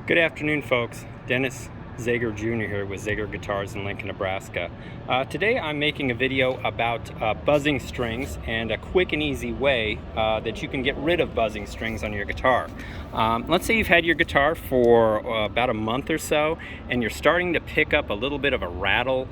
Good afternoon, folks. Dennis Zager Jr. here with Zager Guitars in Lincoln, Nebraska. Today I'm making a video about buzzing strings and a quick and easy way that you can get rid of buzzing strings on your guitar. Let's say you've had your guitar for about a month or so and you're starting to pick up a little bit of a rattle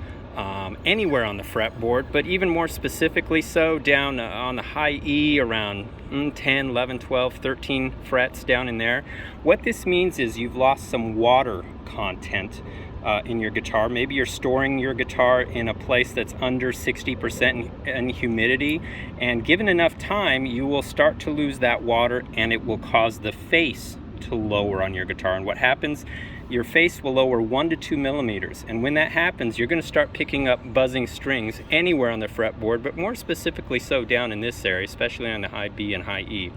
anywhere on the fretboard, but even more specifically so down on the high E around 10, 11, 12, 13 frets down in there. What this means is you've lost some water content in your guitar. Maybe you're storing your guitar in a place that's under 60% in humidity, and given enough time you will start to lose that water and it will cause the face to lower on your guitar. And what happens, your face will lower 1 to 2 millimeters, and when that happens you're going to start picking up buzzing strings anywhere on the fretboard, but more specifically so down in this area, especially on the high B and high E.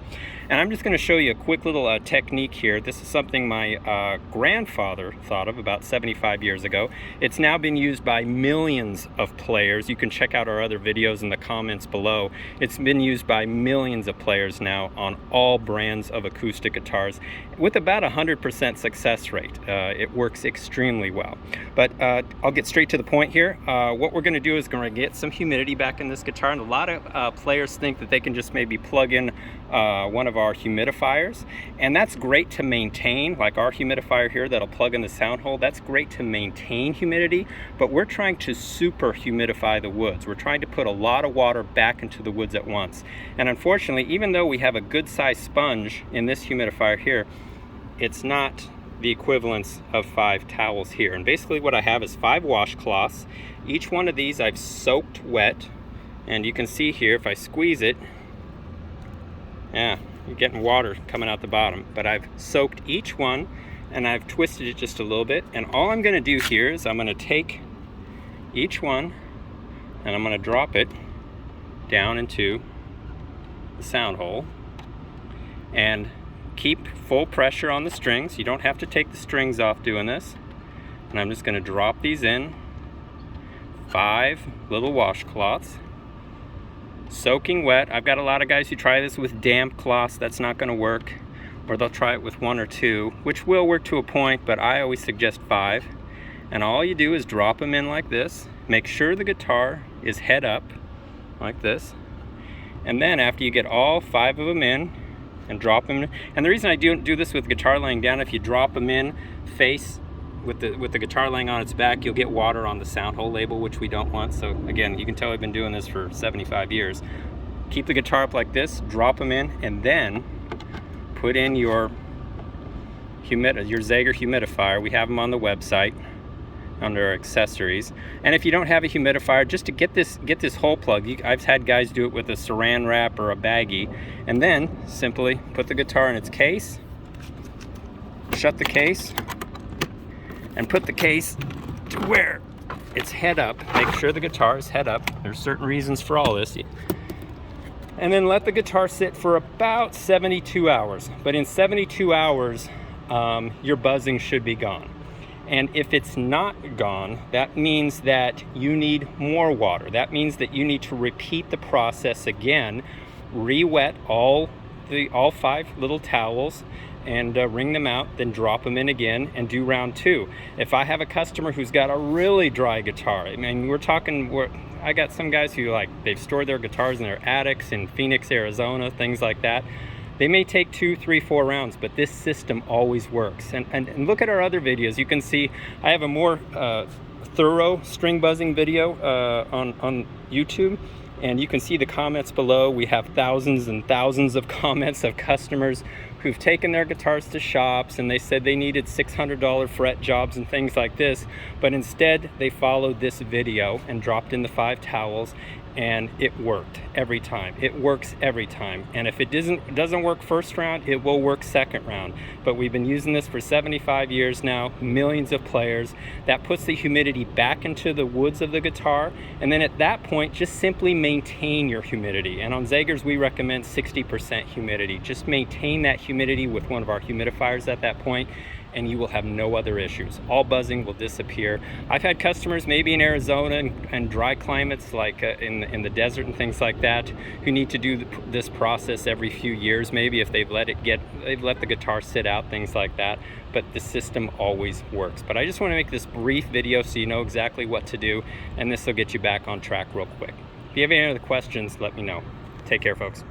And I'm just going to show you a quick little technique here. This is something my grandfather thought of about 75 years ago. It's now been used by millions of players. You can check out our other videos in the comments below. It's been used by millions of players now on all brands of acoustic guitars with about 100% success rate. It works extremely well. But I'll get straight to the point here. What we're going to do is going to get some humidity back in this guitar, and a lot of players think that they can just maybe plug in one of our humidifiers, and that's great to maintain, like our humidifier here that'll plug in the sound hole. That's great to maintain humidity, but we're trying to super humidify the woods. We're trying to put a lot of water back into the woods at once, and unfortunately, even though we have a good sized sponge in this humidifier here, it's not the equivalence of 5 towels here. And basically what I have is 5 washcloths. Each one of these I've soaked wet, and you can see here if I squeeze it, yeah, you're getting water coming out the bottom, but I've soaked each one and I've twisted it just a little bit. And all I'm going to do here is I'm going to take each one and I'm going to drop it down into the sound hole and keep full pressure on the strings. You don't have to take the strings off doing this. And I'm just going to drop these in, 5 little washcloths, soaking wet. I've got a lot of guys who try this with damp cloths. That's not going to work. Or they'll try it with 1 or 2, which will work to a point, but I always suggest 5. And all you do is drop them in like this. Make sure the guitar is head up like this. And then after you get all 5 of them in, and drop them in. And the reason I do this with guitar laying down, if you drop them in face with the guitar laying on its back, you'll get water on the sound hole label, which we don't want. So again, you can tell I've been doing this for 75 years. Keep the guitar up like this, drop them in, and then put in your Zager humidifier. We have them on the website under accessories. And if you don't have a humidifier, just to get this hole plug, I've had guys do it with a saran wrap or a baggie, and then simply put the guitar in its case, shut the case, and put the case to where it's head up. Make sure the guitar is head up. There's certain reasons for all this. And then let the guitar sit for about 72 hours. But in 72 hours, your buzzing should be gone. And if it's not gone, that means that you need more water. That means that you need to repeat the process again, re-wet all 5 little towels and wring them out, then drop them in again and do round 2. If I have a customer who's got a really dry guitar, I mean, I got some guys who they've stored their guitars in their attics in Phoenix, Arizona, things like that. They may take 2, 3, 4 rounds, but this system always works. And look at our other videos. You can see I have a more thorough string buzzing video on YouTube, and you can see the comments below. We have thousands and thousands of comments of customers who've taken their guitars to shops and they said they needed $600 fret jobs and things like this, but instead they followed this video and dropped in the 5 towels, and it worked every time. It works every time. And if it doesn't work first round, it will work second round. But we've been using this for 75 years now, millions of players. That puts the humidity back into the woods of the guitar, and then at that point just simply maintain your humidity. And on Zagers we recommend 60% humidity. Just maintain that humidity with one of our humidifiers at that point, and you will have no other issues. All buzzing will disappear. I've had customers maybe in Arizona and dry climates like in in the desert and things like that, who need to do this process every few years, maybe, if they've let the guitar sit out, things like that. But the system always works. But I just want to make this brief video so you know exactly what to do, and this will get you back on track real quick. If you have any other questions, let me know. Take care, folks.